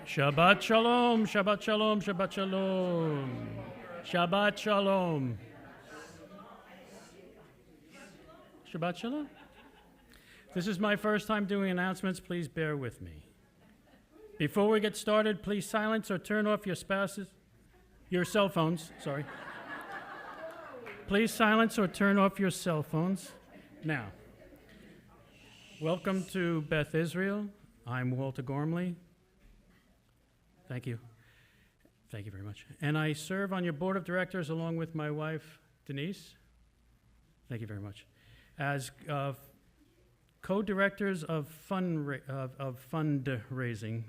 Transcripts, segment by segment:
Shabbat shalom, Shabbat shalom, Shabbat shalom. Shabbat shalom. Shabbat shalom. This is my first time doing announcements. Please bear with me. Before we get started, please silence or turn off your cell phones. Sorry. Please silence or turn off your cell phones. Now, welcome to Beth Israel. I'm Walter Gormley. Thank you. Thank you very much. And I serve on your board of directors along with my wife, Denise. Thank you very much. As co-directors of fundraising.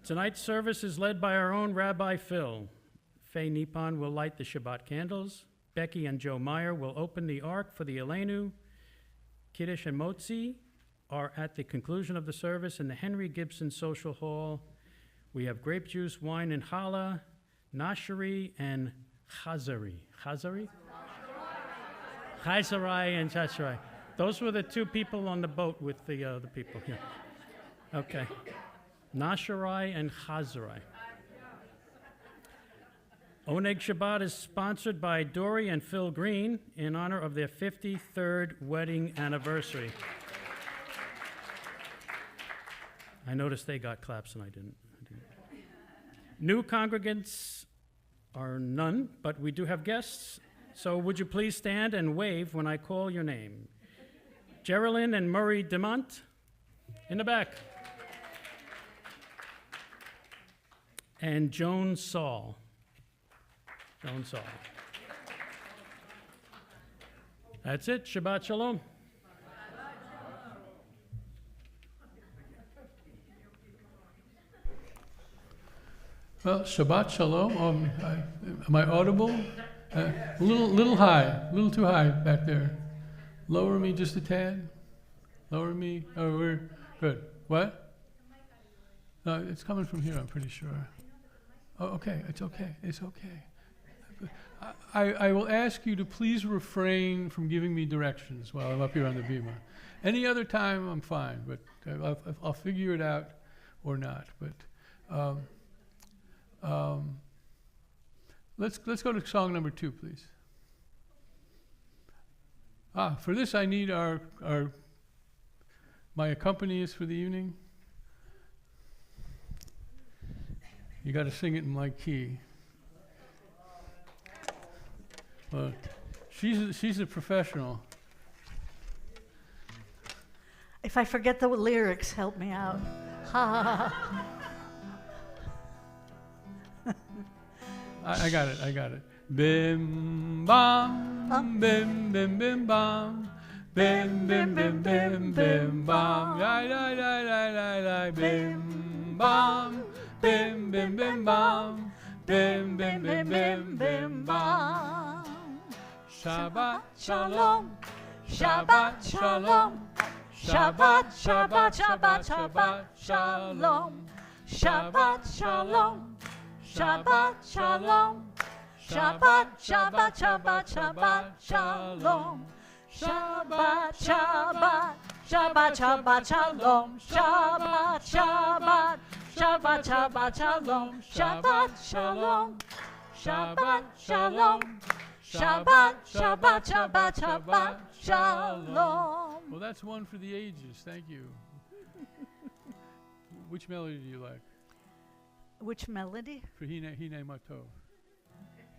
Tonight's service is led by our own Rabbi Phil. Faye Nippon will light the Shabbat candles. Becky and Joe Meyer will open the Ark for the Elenu. Kiddush and Motzi are at the conclusion of the service in the Henry Gibson Social Hall. We have grape juice, wine, and challah, nashari, and chazari. Chazari? Chazari and chashari. Those were the two people on the boat with the people here. Okay. Nashari and chazari. Oneg Shabbat is sponsored by Dory and Phil Green in honor of their 53rd wedding anniversary. I noticed they got claps and I didn't. New congregants are none, but we do have guests. So would you please stand and wave when I call your name? Geraldine and Murray DeMont in the back. And Joan Saul. Joan Saul. That's it. Shabbat Shalom. Well, Shabbat Shalom. Am I audible? A little high, a little too high back there. Lower me just a tad. Lower me. Oh, we're good. What? No, it's coming from here, I'm pretty sure. Oh, okay. It's okay. It's okay. I will ask you to please refrain from giving me directions while I'm up here on the bima. Any other time, I'm fine, but I'll figure it out or not. But let's go to song number 2, please. For this I need my accompanist for the evening. You got to sing it in my key. Well, she's a professional. If I forget the lyrics, help me out. Ha. I got it. Bim bam, bim bim bim bam, bim bim bim bim bim bam, la la la la la la, bim bam, bim bim bim bam, bim bim bim bim bim bam. Shabbat Shalom, Shabbat Shalom, Shabbat Shabbat Shabbat Shabbat Shalom, Shabbat Shalom, Shabbat Shalom, Shabbat Shabbat Shabbat Shabbat Shalom, Shabbat Shabbat Shabbat Shabbat Shalom, Shabbat Shabbat Shabbat Shabbat Shalom, Shabbat Shalom, Shabbat Shalom, Shabbat Shabbat Shabbat Shabbat Shalom. Well, that's one for the ages. Thank you. Which melody do you like? Which melody? For Hine Matov.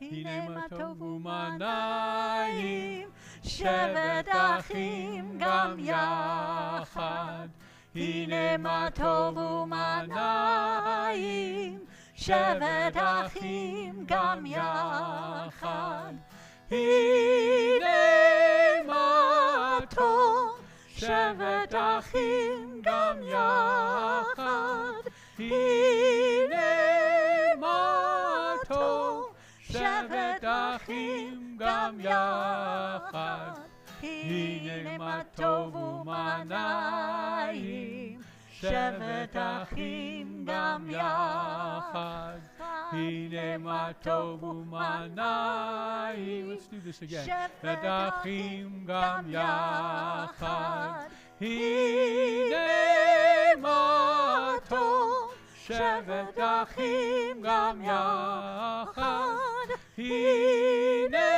Hine Matov u'manayim, shevet achim gam yachad. Hine Matov u'manayim, shevet achim gam yachad. Hine Matov, shevet achim gam yachad. Hine Matov, shevet achim gam yachad. Hine Matov u'manayim, shevet achim gam yachad. Hine ma tov u'manayim. Let's do this again. Shevet achim gam yachad. Hine ma tov. Shevet achim gam yachad. Hine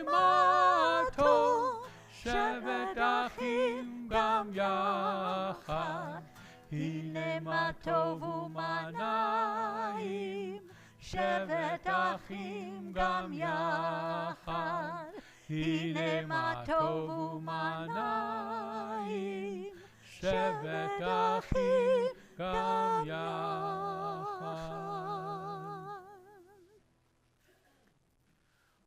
ma tov. Shevet achim gam yachad. Hine ma tov u'manayim. Shevet achim gam yachad. Hine ma tov u'manayim. Shevet achim gam yachad.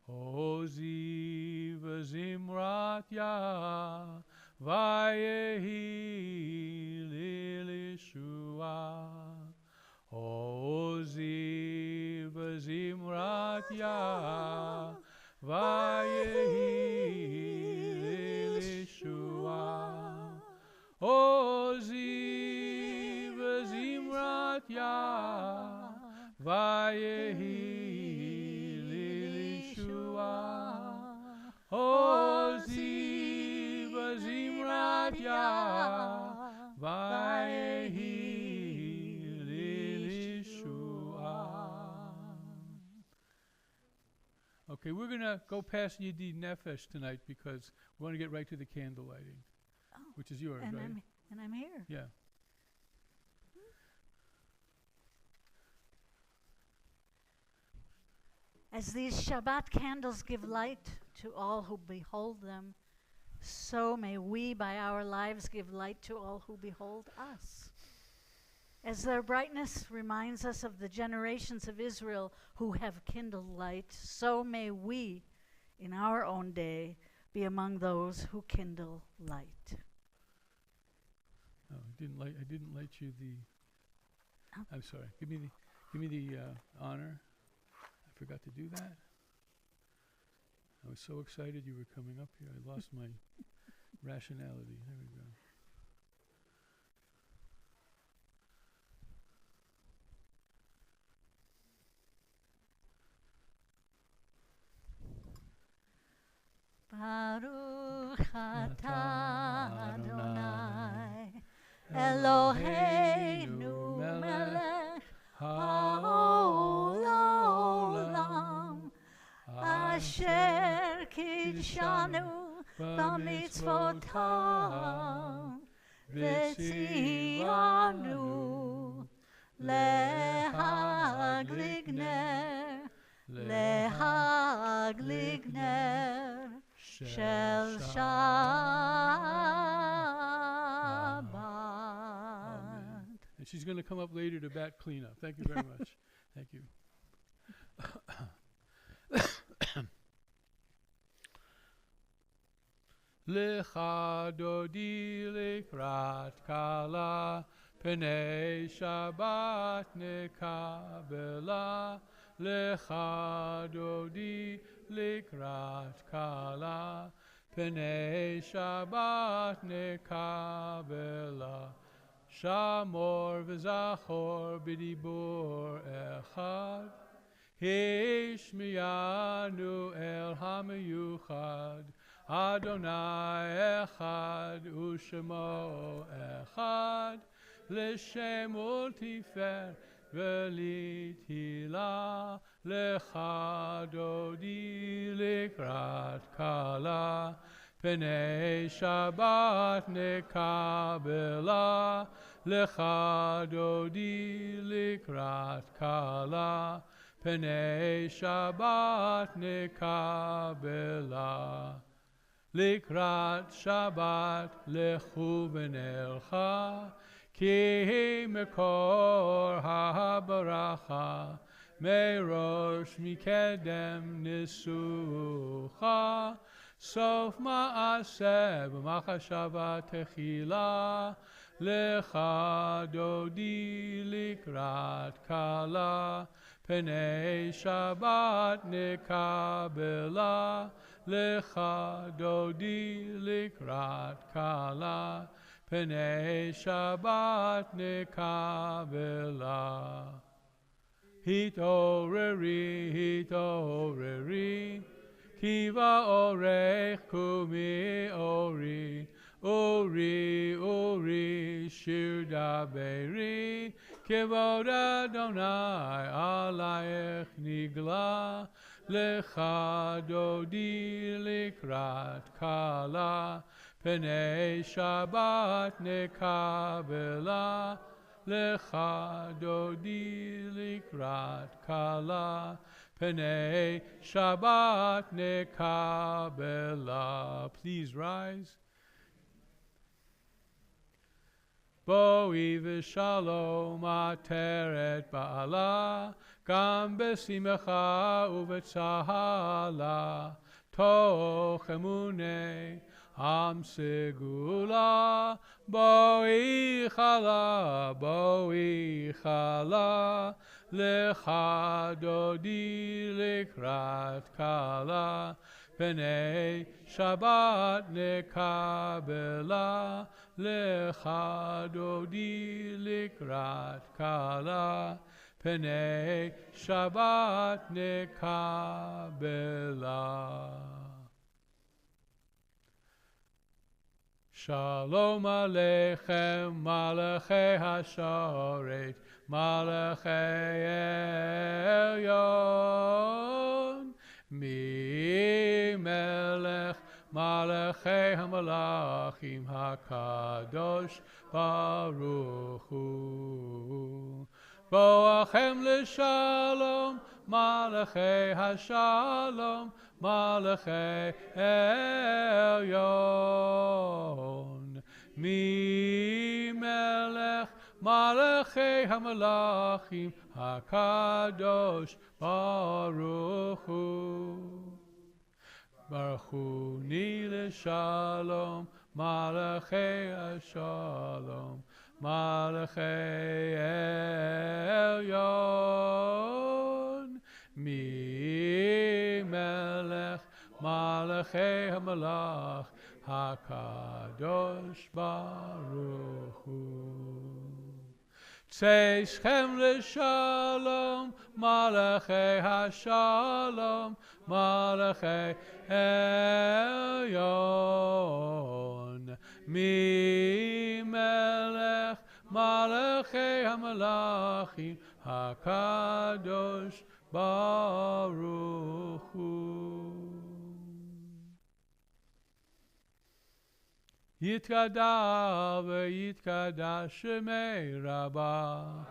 Ozi v'zimrat yah vayehi lilishua. Ozi v'zimrat yah vayehi lilishua. Ozi v'zimrat yah vayehi lilishua. Ozi v'zimrat yah vayehi lilishua. Okay, we're going to go past Yedi Nefesh tonight because we want to get right to the candle lighting, which is yours, right? I'm here. Yeah. As these Shabbat candles give light to all who behold them, so may we by our lives give light to all who behold us. As their brightness reminds us of the generations of Israel who have kindled light, so may we, in our own day, be among those who kindle light. Oh, I didn't light you the. Oh. I'm sorry. Give me the honor. I forgot to do that. I was so excited you were coming up here. I lost my rationality. There we go. Baruch atah Adonai Eloheinu melech haolam asher kidshanu b'mitzvotav v'tzivanu lehaglig ner Shel Shabbat. And she's going to come up later to bat cleanup. Thank you very much. Thank you. Lecha dodi lekrat kala Pnei Shabbat nekabela Lecha dodi likrat kala Pnei Shabbat nekabela Shamor v'zachor b'dibur echad Hishmiyanu el hamiyuchad Adonai echad u'shemo echad L'shem ultifer v'litila Lecha dodi likrat kala Pnei Shabbat nekabela Lecha dodi likrat kala Pnei Shabbat nekabela Likrat Shabbat lechu v'nelcha Ki mekor ha'baracha Merosh mikedem nisucha Sof ma'aseh b'machashava techila Lecha dodi likrat kala Pnei Shabbat nekabela Lecha dodi likrat kala Pnei Shabbat nekabela Hitoreri, Kiva orech kumi ori, ori, shir daberi, kevod Adonai alayech nigla, lecha dodi likrat kala, penei Shabbat nekabela, lecha dodi likrat kala, penei Shabbat nekabela. Please rise. Boi v'shalom ateret ba'ala, gam b'simcha u'b'tzahala, toch emunei am segula, boi chala, lecha dodi likrat kala, penei Shabbat nekabela, lecha dodi likrat kala, penei Shabbat nekabela. Shalom aleichem, malachei hasharet, malachei elyon, mi melech malachei hamalachim hakadosh baruch hu. Boachem l'shalom, malachei hashalom, malachei elyon. Mi melech malachei hamalachim hakadosh baruch hu. Baruch hu ni l'shalom, malachei hashalom, malachei elyon. Mi melech malachei hamalach hakadosh baruch hu. Tzeichem l'shalom, malachei hashalom, malachei elyon. Mi melech malachei hamalachim hakadosh baruch hu. Yitkada v'yitkada shemei Rabbah,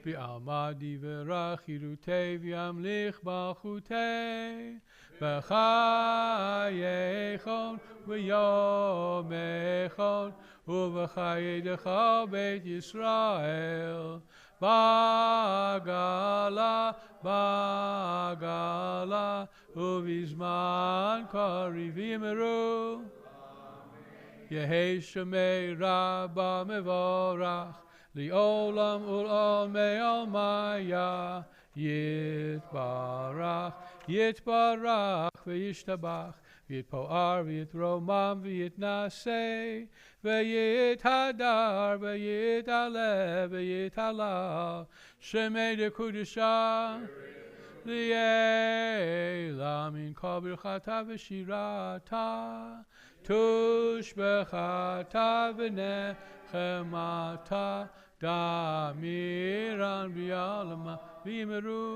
bi'alma divrach yirutei v'yamlich malchutei, v'chayechon v'yomechon, uv'chayedecha beit Yisrael, bagala, uvizman kariv yimeru. Yehei Shemei Rabbah mevorach, li'olam ul'olmei almaya, yitbarach, v'yishtabach, v'yitpoar, v'yitromam, v'yitnaseh, v'yithadar, v'yitalev, v'yithalal, Shemei dekudusha, li'elam min kol birchata v'shirata, tushbechata v'nechemata, damiran b'yalama v'yimeru.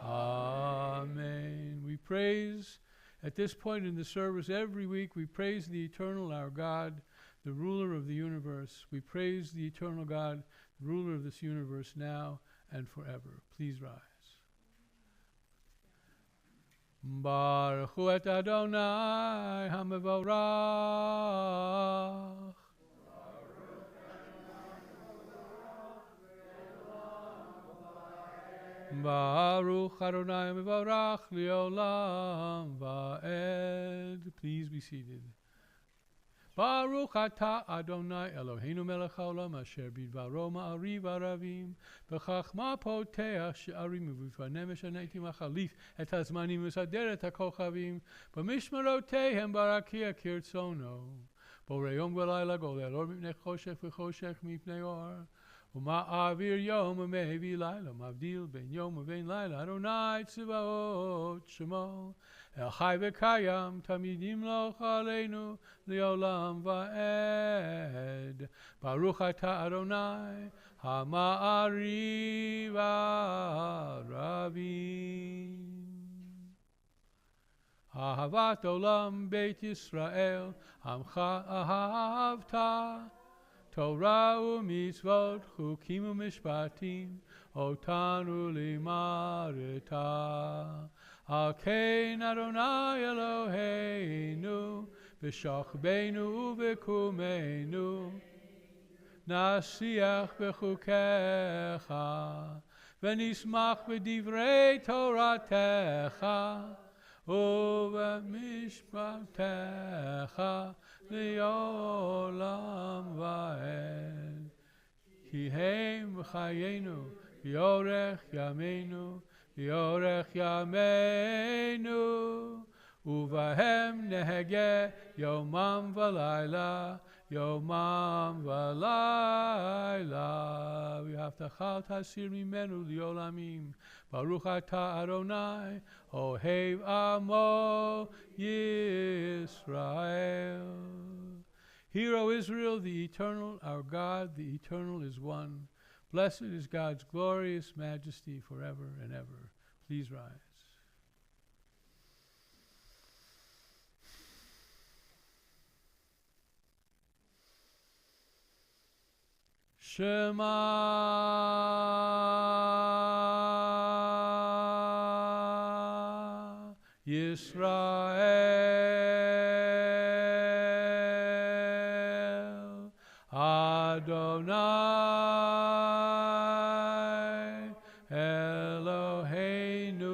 Amen. We praise, at this point in the service, every week we praise the eternal, our God, the ruler of the universe. We praise the eternal God, the ruler of this universe now and forever. Please rise. Baruch hu et Adonai hamevorach. Baruch Adonai hamevorach liolam va'ed. Please be seated. Baruch atah Adonai Eloheinu melech haolam asher bidvaro ma'ariv aravim v'chachma poteach she'arim u'v'fanem eshaneti machalif et hazmanim u'sader et hakochavim b'mishmarotehem barakia kirtzono borei yom v'layla golei elor mipnei choshech v'choshech mipnei or ומעביר יום ומביא לילה, מבדיל בין יום ובין לילה, אדוני צבאות שמו, אל חי וקיים, תמיד ימלוך עלינו לעולם ועד. ברוך אתה אדוני, המעריב הרבים. אהבת עולם בית ישראל, עמך אהבת, תורה ומצוות, חוקים ומשפטים, אותנו לימדת. על כן אדוני אלוהינו, בשוכבנו ובקומנו, נשיח בחוקיך, ונשמח בדברי תורתך, ובמשפטך לעולם ועד. כי הם חיינו, יארך ימינו, יארך ימינו, ובהם נהגה יומם ולילה, יומם ולילה. והבטחה תסיר ממנו לעולמים. ברוך אתה אדוני, אוהב עמו Yisrael. Hear, O Israel, the eternal, our God, the eternal is one. Blessed is God's glorious majesty forever and ever. Please rise. Shema Yisrael Adonai Eloheinu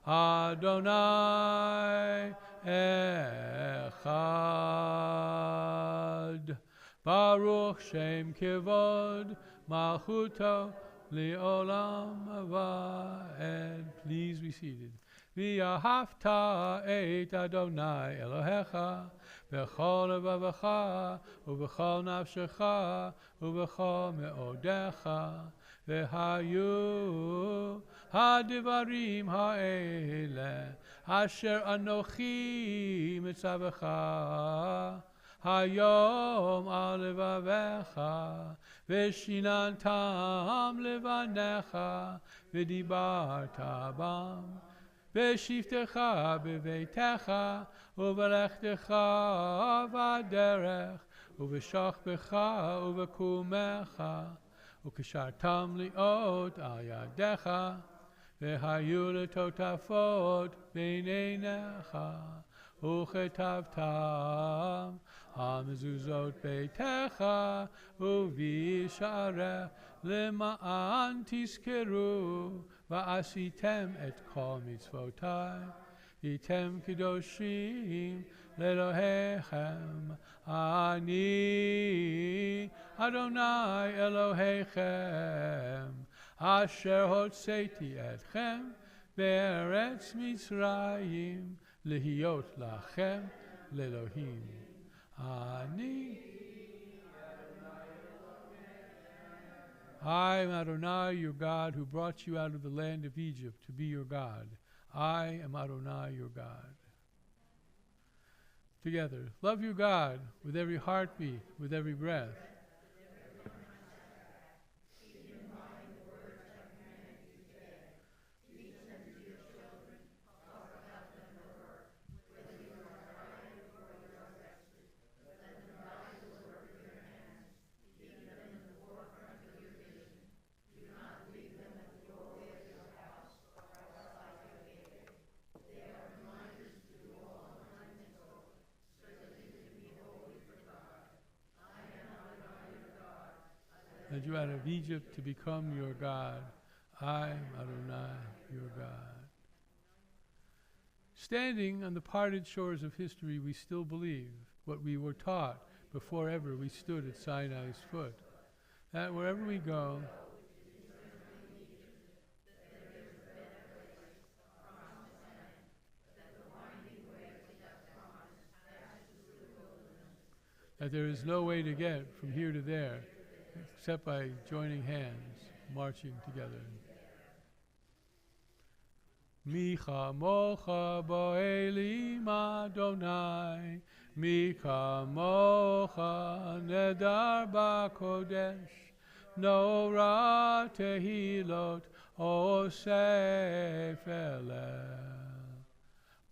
Adonai Echad Baruch Shem Kivod Malchuto Le'olam Va'ed. Please be seated. V'ahavta et Adonai Elohecha b'chol levavecha u'b'chol nafshecha u'b'chol me'odecha v'hayu hadivarim ha'ele asher anochi mitzavecha hayom al levavecha v'shinantam levanecha v'dibarta bam v'shiftecha b'veitecha u'v'lechtecha v'aderech u'v'shachbecha u'v'kumecha u'kishartam li'ot al yadecha v'hayu letotafot b'neinecha וכתבתם על מזוזות ביתך ובשעריך למען תזכרו ועשיתם את כל מצוותיי הייתם קדושים לאלוהיכם אני אדוני אלוהיכם אשר הוצאתי אתכם בארץ מצרים להיות לכם לאלוהים. אני am Adonai, your God, who brought you out of the land of Egypt to be your God. I am Adonai, your God. Together, love your God with every heartbeat, with every breath. Led you out of Egypt to become your God. I am Adonai, your God. Standing on the parted shores of history, we still believe what we were taught before ever we stood at Sinai's foot, that wherever we go, that there is no way to get from here to there except by joining hands, marching together. Micha mocha bo'elim Adonai, Micha mocha nedar ba'kodesh, Nora tehilot osef elel.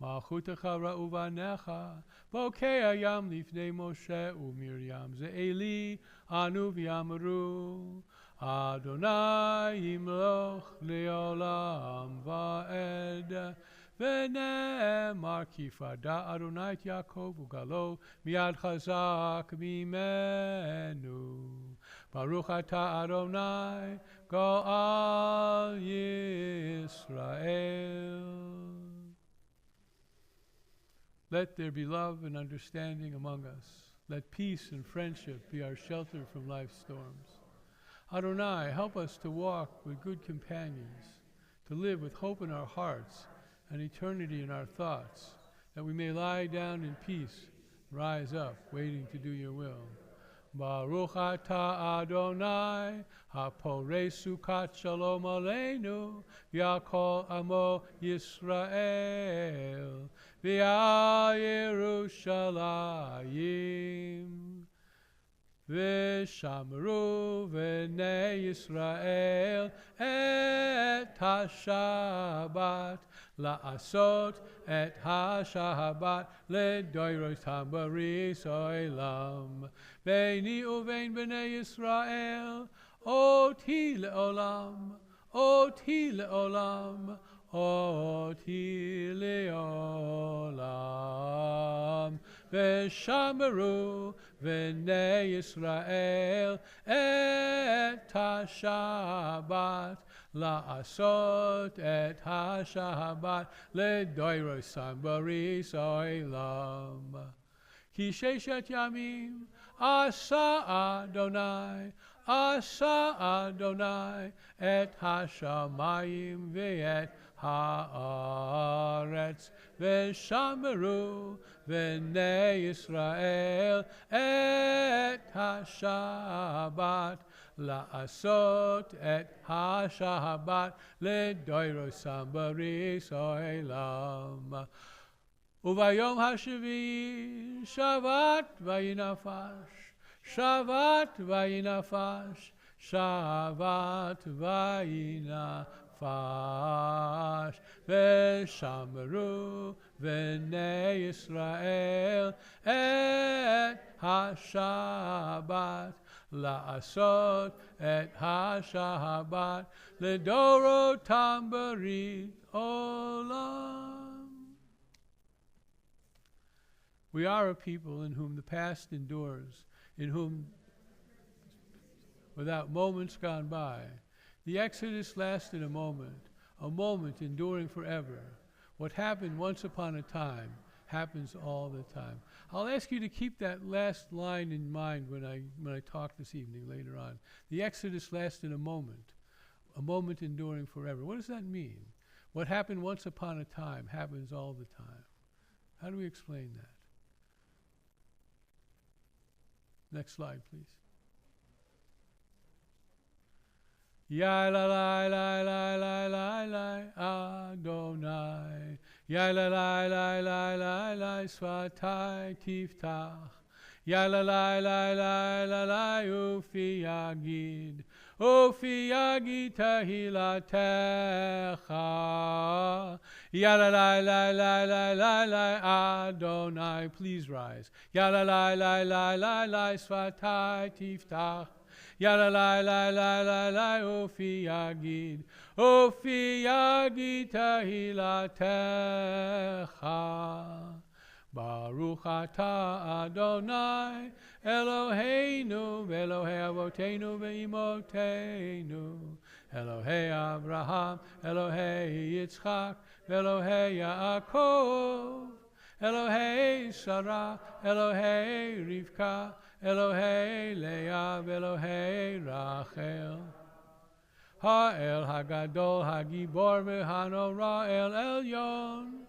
Malchutecha ra'u vanecha, bokei hayam lifnei Moshe u'Miriam, ze'eli anu v'yamru, Adonai yimloch le'olam va'ed, v'ne'emar ki farda Adonai et Yaakov u'galo miyad chazak mimenu. Baruch atah Adonai go'al Yisrael. Let there be love and understanding among us. Let peace and friendship be our shelter from life's storms. Adonai, help us to walk with good companions, to live with hope in our hearts and eternity in our thoughts, that we may lie down in peace, rise up, waiting to do your will. Baruch atah Adonai, haporei sukat shalom aleinu, v'yakol amo Yisrael, v'al Yerushalayim, v'shamru v'nei Yisrael et ha-Shabbat, la'asot et ha-Shabbat ledoirotam baris olam. Beini uvein b'nei Yisrael, oti le'olam, oti le'olam, oti le'olam. V'shameru v'nei Yisrael et ha-Shabbat, la'asot et ha-Shabbat ledoirosam baris olam. Ki sheshet yamim asa Adonai, asa Adonai et ha-shamayim ve'et haaretz, v'shameru v'nei Yisrael et ha-Shabbat, la'asot et ha-Shabbat ledoirosam baris olam. Uvayom hashavi Shabbat vayinafash, Shabbat vayinafash, Shabbat vayinafash, v'shamru v'nei Yisrael et ha-Shabbat, la'asot et ha-Shabbat ledorotam baris olam. We are a people in whom the past endures, in whom, without moments gone by, the Exodus lasted a moment enduring forever. What happened once upon a time happens all the time. I'll ask you to keep that last line in mind when I talk this evening later on. The Exodus lasted a moment enduring forever. What does that mean? What happened once upon a time happens all the time. How do we explain that? Next slide, please. Ya la la la la la la la Adonai. Ya la la la la la la Svatai tiftach. Ya la la la la la la Ufi yagid. Ufi yagid tahilatecha. Ya la la la la la la la Adonai. Please rise. Ya la la la la la la Svatai tiftach. Ya la la la la la la Ufi yagid tahilatecha. Baruch atah Adonai Eloheinu v'Elohei Avoteinu v'Imoteinu, Elohei Abraham, Elohei Yitzchak, v'Elohei Yaakov, Elohei Sarah, Elohei Rivka, Elohei Leah, v'Elohei Rachel. Ha'el Hagadol Hagibor v'Hanora El Elyon,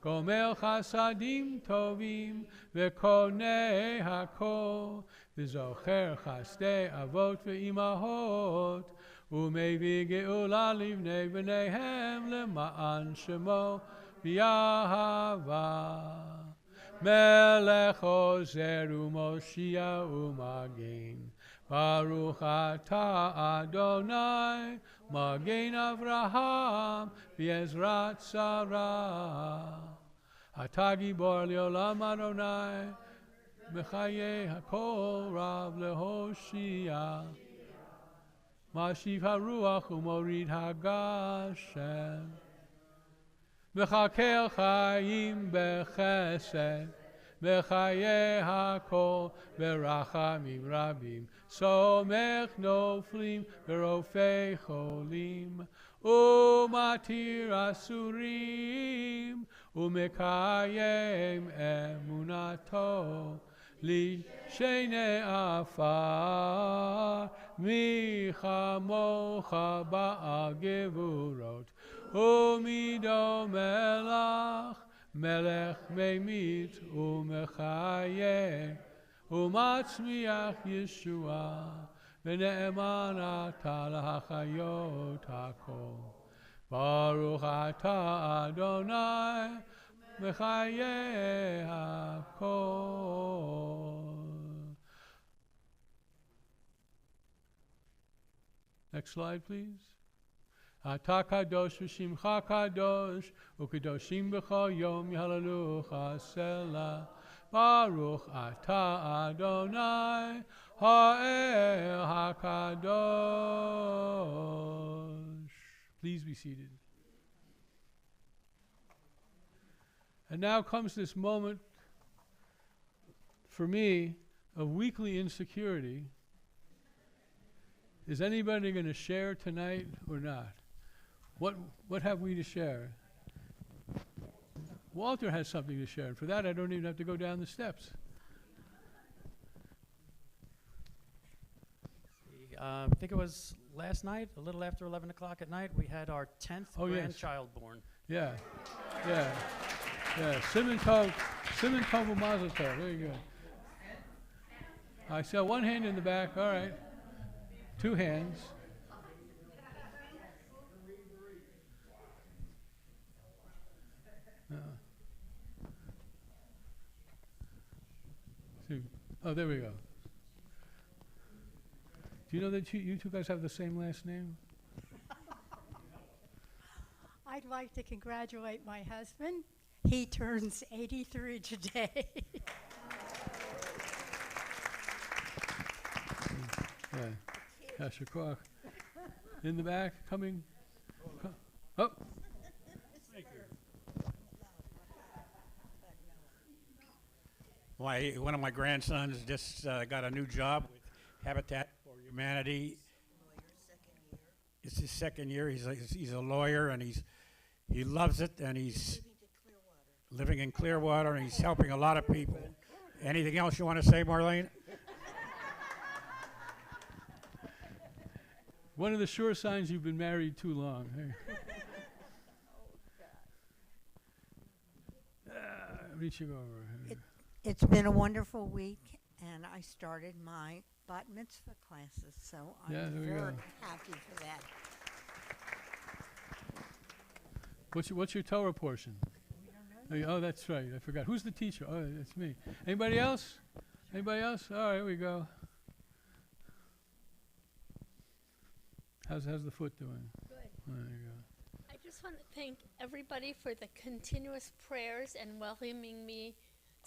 גומל חסדים טובים וקונה הכל, וזוכר חסדי אבות ואימהות, ומביא גאולה לבני בניהם למען שמו באהבה. מלך עוזר ומושיע ומגן, ברוך אתה אדוני מגן אברהם בעזרת שרה. אתה גיבור לעולם אדוני, בחיי הכל רב להושיע. משיב הרוח ומוריד הגשם, מחכה חיים בחסד, בחיי הכל ברחמים רבים, סומך נופלים ורופא חולים, ומתיר אסורים, ומקיים אמונתו לשני עפר. מי כמוך בעל גבורות, ומידו מלך, מלך ממית ומחיה, ומצמיח ישועה, ונאמן אתה להחיות הכל. ברוך אתה אדוני מחיי הכל. Next slide, please. אתה קדוש ושמך קדוש, וקדושים בכל יום יהללוך סלה. ברוך אתה אדוני האל הקדוש. Please be seated. And now comes this moment for me of weekly insecurity. Is anybody going to share tonight or not? What have we to share? Walter has something to share, and for that I don't even have to go down the steps. I think it was last night, a little after 11 o'clock at night, we had our 10th grandchild born. Yeah. Simon Tov Mazel Tov. Very good. I saw one hand in the back. All right. Two hands. Oh, there we go. Do you know that you two guys have the same last name? I'd like to congratulate my husband. He turns 83 today. Yeah. Yashar. In the back, coming. Oh. One of my grandsons just got a new job with Habitat for Humanity. It's his second year. He's a lawyer, and he loves it, and he's living in Clearwater, and he's helping a lot of people. Anything else you want to say, Marlene? One of the sure signs you've been married too long. Reaching over. It's been a wonderful week, and I started my bat mitzvah classes, so I'm very happy for that. What's your Torah portion? Oh, that's right. I forgot. Who's the teacher? Oh, that's me. Anybody else? Anybody else? All right, here we go. How's the foot doing? Good. There you go. I just want to thank everybody for the continuous prayers and welcoming me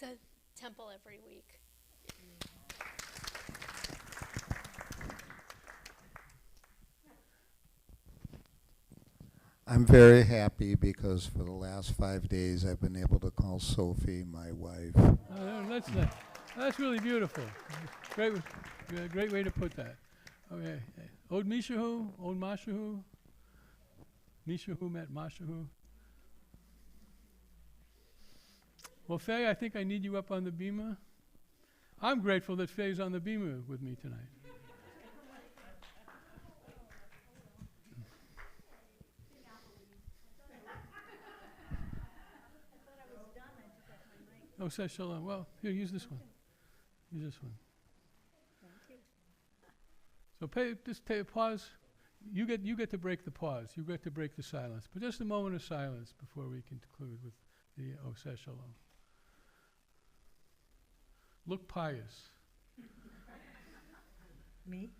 to temple every week. I'm very happy because for the last 5 days I've been able to call Sophie my wife. That's nice. That's really beautiful. Great way to put that. Okay. Od Mishahu, Od Mashahu, Mishahu met Mashahu. Well, Faye, I think I need you up on the bima. I'm grateful that Faye's on the bima with me tonight. Oseh Shalom. Well, here, use this one. Use this one. So pause. You get to break the pause. You get to break the silence. But just a moment of silence before we conclude with the Oseh Shalom. Look pious. Me?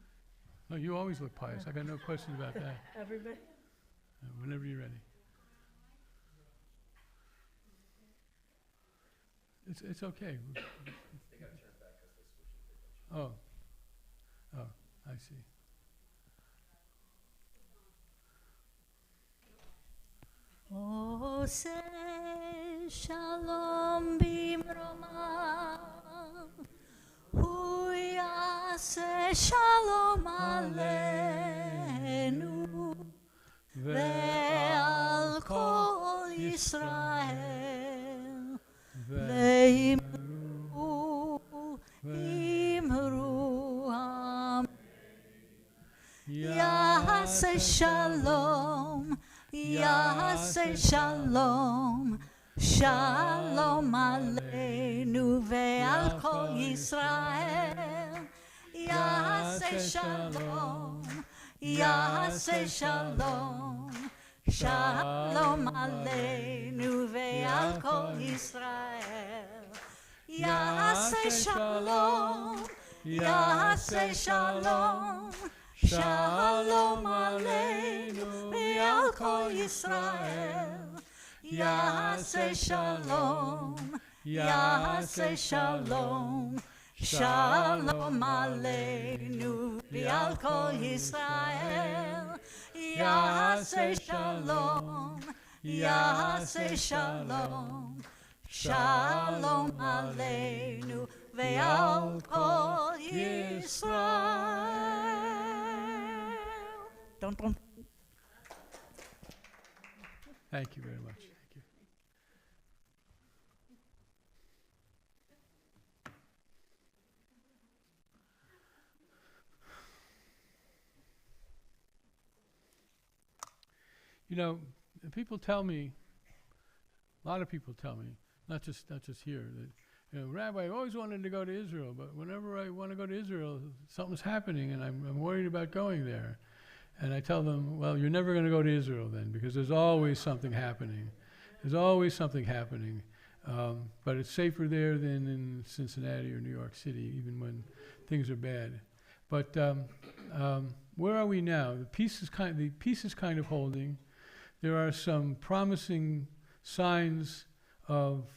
No, you always look pious. I got no question about that. Everybody? Whenever you're ready. It's okay. Oh, I see. Oseh Shalom bimroma, hu yaseh shalom aleinu, ve'al kol Yisrael, ve'imru amen. Yaseh shalom, Yaseh shalom, shalom aleinu ve'al kol Yisrael. Yaseh shalom, Yaseh shalom, shalom aleinu ve'al kol Yisrael. Yaseh shalom, Yaseh shalom, shalom aleinu ve'al kol Yisrael. Yaseh shalom, Yaseh shalom, shalom aleinu ve'al kol Yisrael. Yaseh shalom, Yaseh shalom, shalom aleinu ve'al kol Yisrael. Don't. Thank you very much. Thank you. You know, people tell me, a lot of people tell me, not just here, that, Rabbi, I always wanted to go to Israel, but whenever I want to go to Israel, something's happening, and I'm worried about going there. And I tell them, well, you're never going to go to Israel then, because there's always something happening. There's always something happening. But it's safer there than in Cincinnati or New York City, even when things are bad. But where are we now? The peace is kind of holding. There are some promising signs of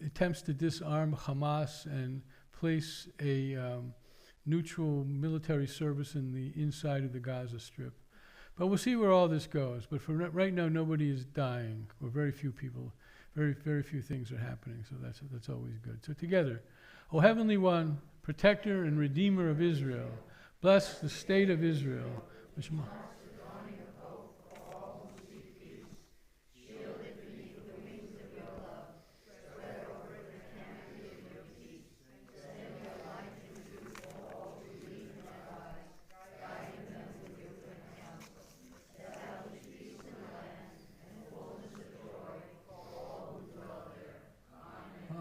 attempts to disarm Hamas and place a neutral military service in the inside of the Gaza Strip. But we'll see where all this goes. But for right now, nobody is dying, or very few people. Very, very few things are happening, so that's always good. So together, O Heavenly One, Protector and Redeemer of Israel, bless the state of Israel, which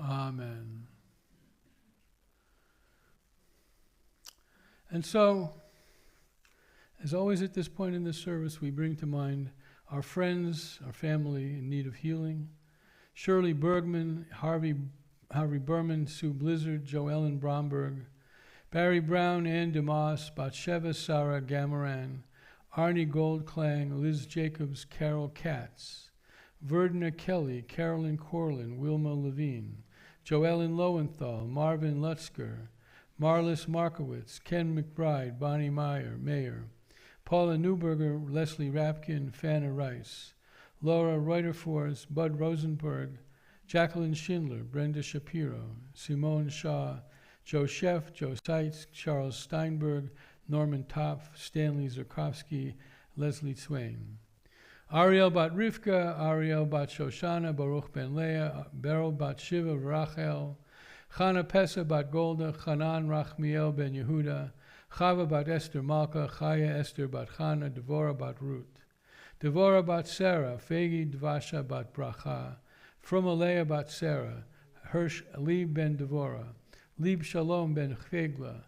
Amen. And so, as always at this point in this service, we bring to mind our friends, our family in need of healing. Shirley Bergman, Harvey Berman, Sue Blizzard, Joellen Bromberg, Barry Brown, Ann DeMoss, Bathsheba Sarah Gamaran, Arnie Goldklang, Liz Jacobs, Carol Katz, Verdna Kelly, Carolyn Corlin, Wilma Levine, Joellen Lowenthal, Marvin Lutzker, Marlis Markowitz, Ken McBride, Bonnie Meyer, Mayer, Paula Newberger, Leslie Rapkin, Fanna Rice, Laura Reuterfors, Bud Rosenberg, Jacqueline Schindler, Brenda Shapiro, Simone Shaw, Joe Sheff, Joe Seitz, Charles Steinberg, Norman Topf, Stanley Zerkovsky, Leslie Swain. Ariel bat Rivka, Ariel bat Shoshana, Baruch ben Leah, Beryl bat Shiva, Rachel, Chana Pesa bat Golda, Chanan Rachmiel ben Yehuda, Chava bat Esther Malka, Chaya Esther bat Chana, Devorah bat Ruth, Devorah bat Sarah, Fegi Dvasha bat Bracha, from Alea bat Sarah, Hirsch Lieb ben Devorah, Lieb Shalom ben Chvegla,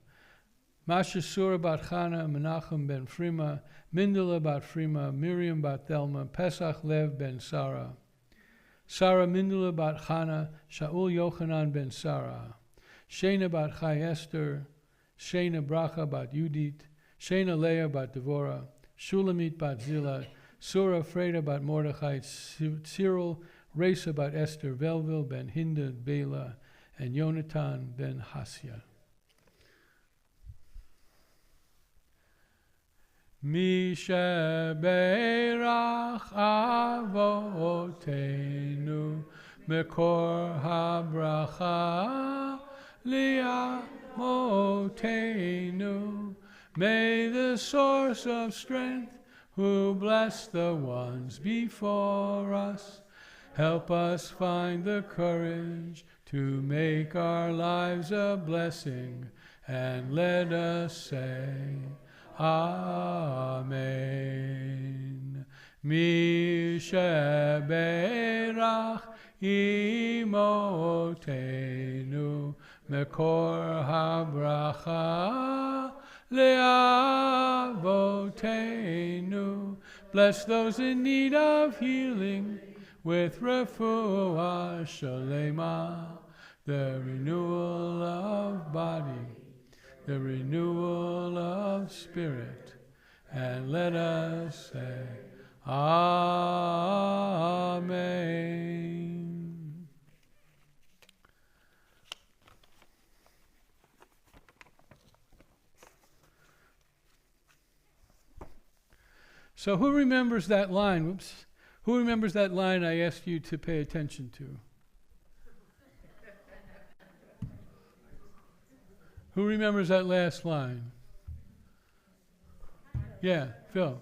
Mashasura bat Chana, Menachem ben Frima, Mindela bat Frima, Miriam bat Thelma, Pesach Lev ben Sarah, Sarah Mindela bat Chana, Shaul Yochanan ben Sarah, Shena bat Chai Esther, Shena Bracha bat Yudit, Shena Leah bat Devorah, Shulamit bat Zillah, Surah Freda bat Mordechai, Cyril, Resa bat Esther, Velvil ben Hinda Bela, and Yonatan ben Hasya. Mishaberach avotenu mekor habracha liamotenu. May the source of strength, who bless the ones before us, help us find the courage to make our lives a blessing, and let us say, Amen. Mishaberach imotenu mekor habracha leavotenu. Bless those in need of healing with refuah shalema, the renewal of body, the renewal of spirit, and let us say, Amen. So who remembers that line? Whoops. Who remembers that line I asked you to pay attention to? Who remembers that last line? Yeah, Phil.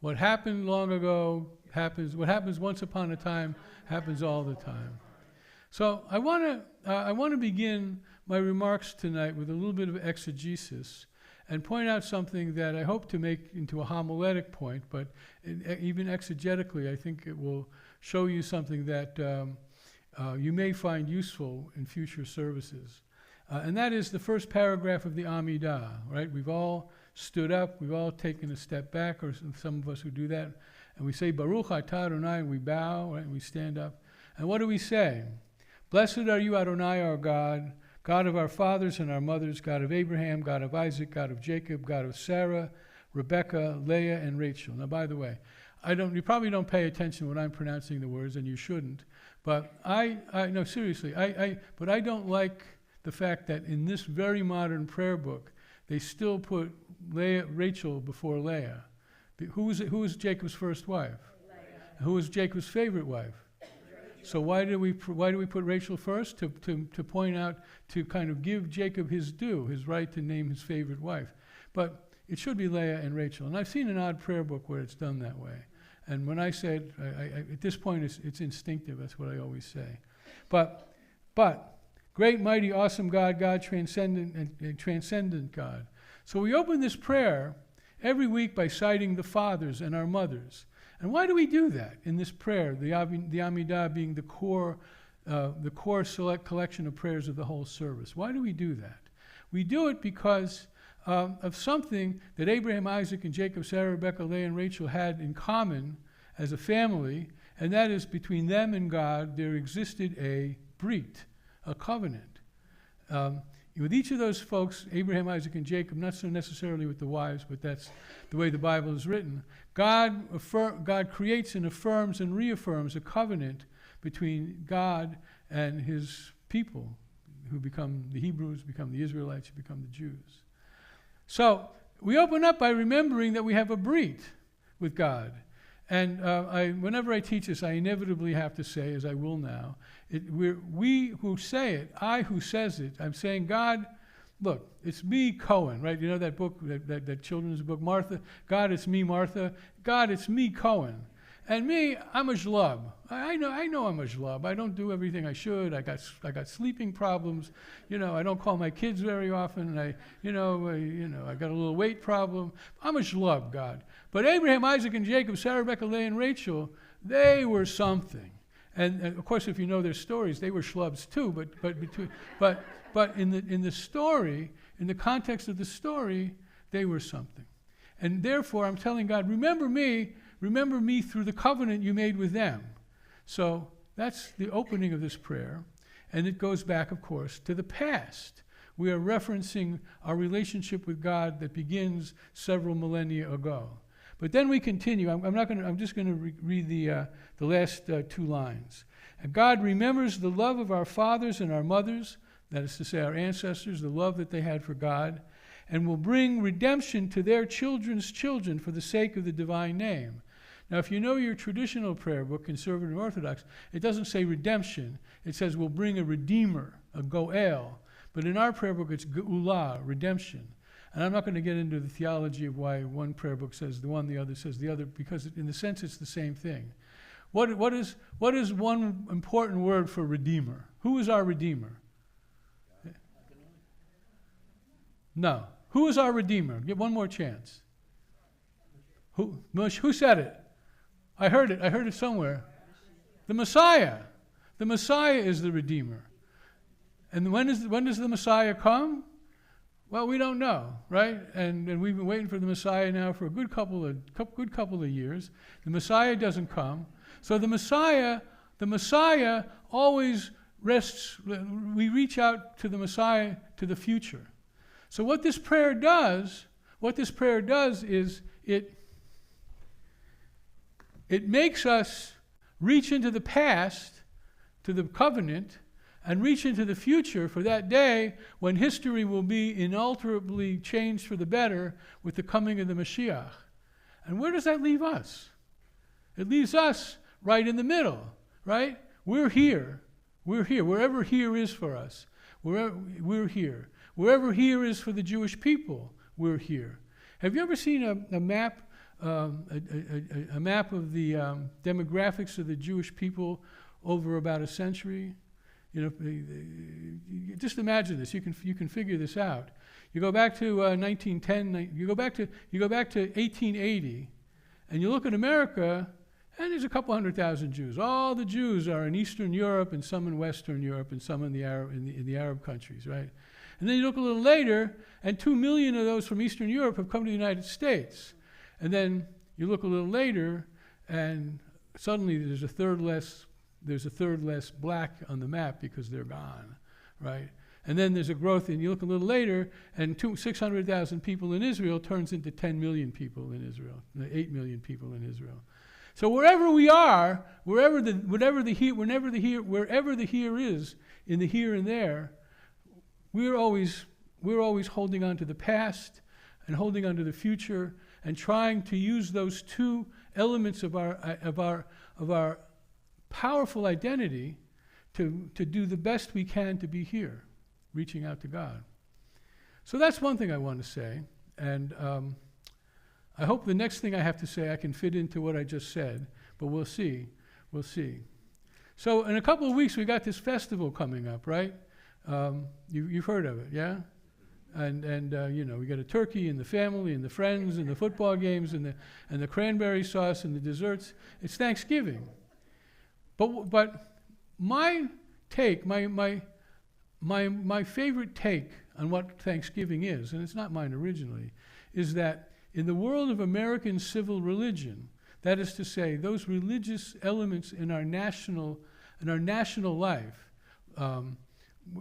What happened long ago happens. What happens once upon a time happens all the time. So I want to begin my remarks tonight with a little bit of exegesis and point out something that I hope to make into a homiletic point, but even exegetically, I think it will show you something that you may find useful in future services. And that is the first paragraph of the Amidah, right? We've all stood up, we've all taken a step back, or some of us who do that, and we say, Baruch atah Adonai, and we bow, right? And we stand up. And what do we say? Blessed are you, Adonai, our God, God of our fathers and our mothers, God of Abraham, God of Isaac, God of Jacob, God of Sarah, Rebekah, Leah, and Rachel. Now, by the way, you probably don't pay attention when I'm pronouncing the words, and you shouldn't. But no, seriously, but I don't like the fact that in this very modern prayer book, they still put Rachel before Leah. Who was Jacob's first wife? Leah. Who was Jacob's favorite wife? So why do we put Rachel first? To point out, to kind of give Jacob his due, his right to name his favorite wife. But it should be Leah and Rachel. And I've seen an odd prayer book where it's done that way. And when I said, at this point, it's instinctive. That's what I always say. But great, mighty, awesome God, transcendent God. So we open this prayer every week by citing the fathers and our mothers. And why do we do that in this prayer, the Amidah being the core select collection of prayers of the whole service? Why do we do that? We do it because of something that Abraham, Isaac, and Jacob, Sarah, Rebekah, Leah, and Rachel had in common as a family, and that is between them and God there existed a brit, a covenant. With each of those folks, Abraham, Isaac, and Jacob, not so necessarily with the wives, but that's the way the Bible is written, God creates and affirms and reaffirms a covenant between God and his people, who become the Hebrews, become the Israelites, who become the Jews. So we open up by remembering that we have a brit with God. And whenever I teach this, I inevitably have to say, as I will now, we who say it, I who says it, I'm saying, God, look, it's me, Cohen, right? You know that book, that children's book, Martha? God, it's me, Martha. God, it's me, Cohen. And me, I'm a schlub. I know I'm a schlub. I don't do everything I should. I got sleeping problems. I don't call my kids very often. I got a little weight problem. I'm a schlub, God. But Abraham, Isaac, and Jacob, Sarah, Rebecca, Leah, and Rachel, they were something. And of course, if you know their stories, they were schlubs too. But in the story, in the context of the story, they were something. And therefore, I'm telling God, remember me through the covenant you made with them. So that's the opening of this prayer. And it goes back, of course, to the past. We are referencing our relationship with God that begins several millennia ago. But then we continue. I'm just going to read the last 2 lines. And God remembers the love of our fathers and our mothers, that is to say our ancestors, the love that they had for God, and will bring redemption to their children's children for the sake of the divine name. Now, if you know your traditional prayer book, Conservative Orthodox, it doesn't say redemption. It says we'll bring a redeemer, a goel. But in our prayer book, it's geulah, redemption. And I'm not going to get into the theology of why one prayer book says the one, the other says the other, because in the sense it's the same thing. What is one important word for redeemer? Who is our redeemer? No. Who is our redeemer? Get one more chance. Who said it? I heard it somewhere. The Messiah. The Messiah is the redeemer. And when does the Messiah come? Well, we don't know, right? And we've been waiting for the Messiah now for a good couple of years. The Messiah doesn't come. So the Messiah always rests. We reach out to the Messiah, to the future. So what this prayer does is it makes us reach into the past, to the covenant, and reach into the future for that day when history will be inalterably changed for the better with the coming of the Mashiach. And where does that leave us? It leaves us right in the middle, right? We're here. Wherever here is for us, we're here. Wherever here is for the Jewish people, we're here. Have you ever seen a map, a map of the demographics of the Jewish people over about a century? Just imagine this. You can figure this out. You go back to 1910. You go back to 1880, and you look at America, and there's a couple 100,000 Jews. All the Jews are in Eastern Europe, and some in Western Europe, and some in the Arab countries, right? And then you look a little later, and 2 million of those from Eastern Europe have come to the United States. And then you look a little later, and suddenly there's a third less black on the map because they're gone, right? And then there's a growth, and you look a little later, and 600,000 people in Israel turns into 10 million people in Israel, 8 million people in Israel. So wherever we are, wherever the here is in the here and there, we're always holding on to the past and holding on to the future and trying to use those two elements of our powerful identity to do the best we can to be here, reaching out to God. So that's one thing I want to say, and I hope the next thing I have to say I can fit into what I just said, but we'll see. So in a couple of weeks we got this festival coming up, right? You've heard of it, yeah? And we got a turkey and the family and the friends and the football games and the cranberry sauce and the desserts. It's Thanksgiving. But my take, my favorite take on what Thanksgiving is, and it's not mine originally, is that in the world of American civil religion, that is to say, those religious elements in our national life,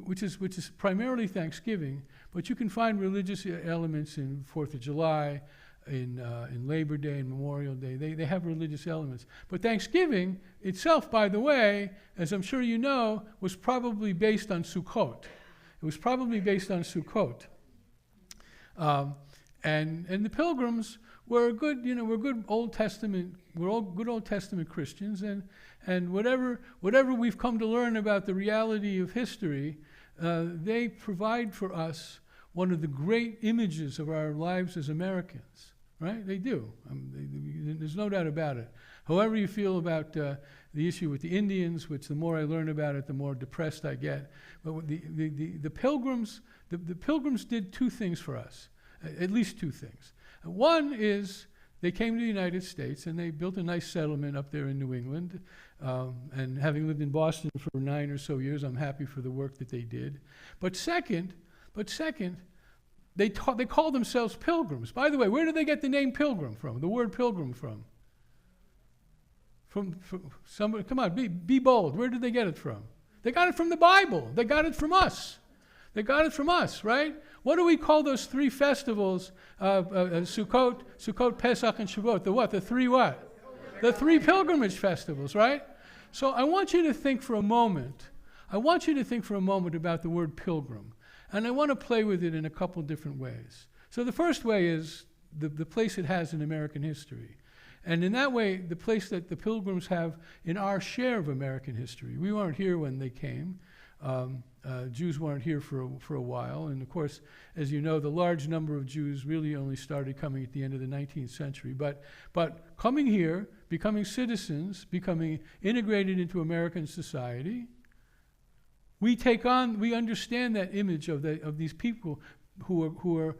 which is primarily Thanksgiving, but you can find religious elements in 4th of July, in Labor Day and Memorial Day. They have religious elements. But Thanksgiving itself, by the way, as I'm sure you know, was probably based on Sukkot. It was probably based on Sukkot. And the Pilgrims were good Old Testament Christians, and whatever we've come to learn about the reality of history, they provide for us one of the great images of our lives as Americans, right? They do. There's no doubt about it. However you feel about the issue with the Indians, which the more I learn about it, the more depressed I get. But the Pilgrims, the Pilgrims did two things for us, at least two things. One is they came to the United States and they built a nice settlement up there in New England. And having lived in Boston for 9 or so years, I'm happy for the work that they did. But second, they call themselves Pilgrims. By the way, where did they get the name Pilgrim from? The word Pilgrim from? From somebody. Come on, be bold. Where did they get it from? They got it from the Bible. They got it from us. They got it from us, right? What do we call those three festivals? Sukkot, Pesach, and Shavuot. The what? The three what? The three pilgrimage festivals, right? So I want you to think for a moment. about the word pilgrim. And I want to play with it in a couple different ways. So the first way is the place it has in American history. And in that way, the place that the Pilgrims have in our share of American history. We weren't here when they came. Jews weren't here for a while. And of course, as you know, the large number of Jews really only started coming at the end of the 19th century. But coming here, becoming citizens, becoming integrated into American society, we understand that image of these people who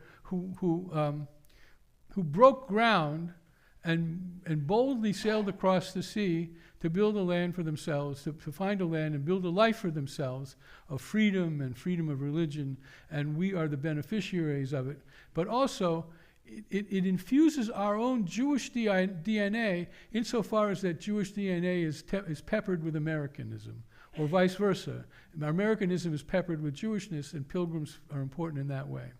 broke ground and boldly sailed across the sea to build a land for themselves, to find a land and build a life for themselves of freedom and freedom of religion, and we are the beneficiaries of it. But also, it infuses our own Jewish DNA insofar as that Jewish DNA is peppered with Americanism, or vice versa. Americanism is peppered with Jewishness, and pilgrims are important in that way.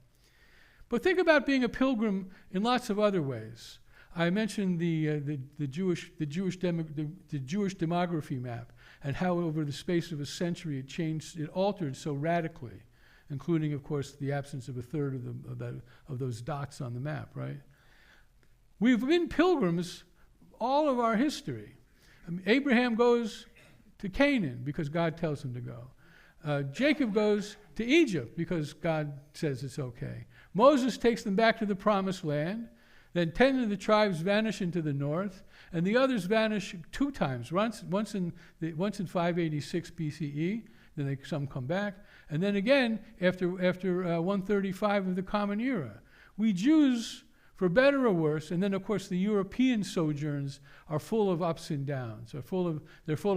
But think about being a pilgrim in lots of other ways. I mentioned the Jewish demography map and how over the space of a century it altered so radically, including, of course, the absence of a third of those dots on the map, right? We've been pilgrims all of our history. Abraham goes to Canaan because God tells him to go. Jacob goes to Egypt because God says it's okay. Moses takes them back to the promised land. Then 10 of the tribes vanish into the north, and the others vanish 2 times. Once in 586 BCE, then some come back, and then again after 135 of the Common Era. We Jews, for better or worse, and then of course the European sojourns are full of ups and downs. They're full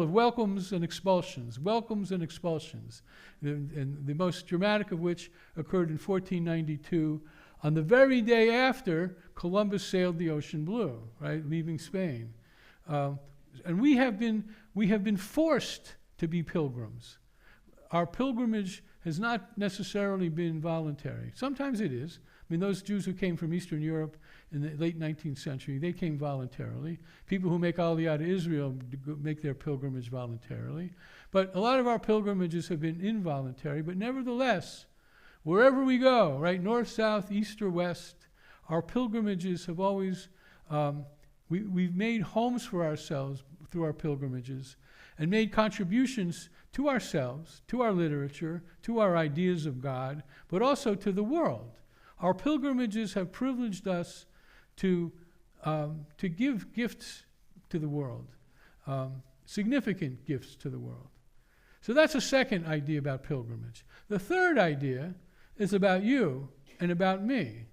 of welcomes and expulsions, and the most dramatic of which occurred in 1492. On the very day after Columbus sailed the ocean blue, right, leaving Spain, and we have been forced to be pilgrims. Our pilgrimage has not necessarily been voluntary. Sometimes it is. I mean, those Jews who came from Eastern Europe in the late 19th century, they came voluntarily. People who make Aliyah to Israel make their pilgrimage voluntarily. But a lot of our pilgrimages have been involuntary, but nevertheless, wherever we go, right, north, south, east, or west, our pilgrimages have always, we've made homes for ourselves through our pilgrimages and made contributions to ourselves, to our literature, to our ideas of God, but also to the world. Our pilgrimages have privileged us to give gifts to the world, significant gifts to the world. So that's a second idea about pilgrimage. The third idea is about you and about me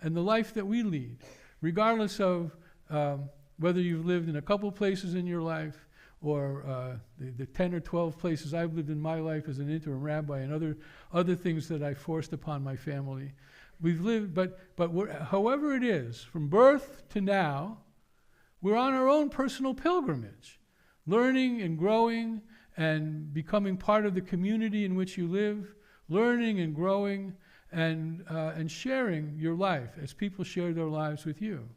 and the life that we lead, regardless of whether you've lived in a couple places in your life or the 10 or 12 places I've lived in my life as an interim rabbi and other things that I forced upon my family. We've lived, but however it is, from birth to now, we're on our own personal pilgrimage, learning and growing and becoming part of the community in which you live, learning and growing and sharing your life as people share their lives with you.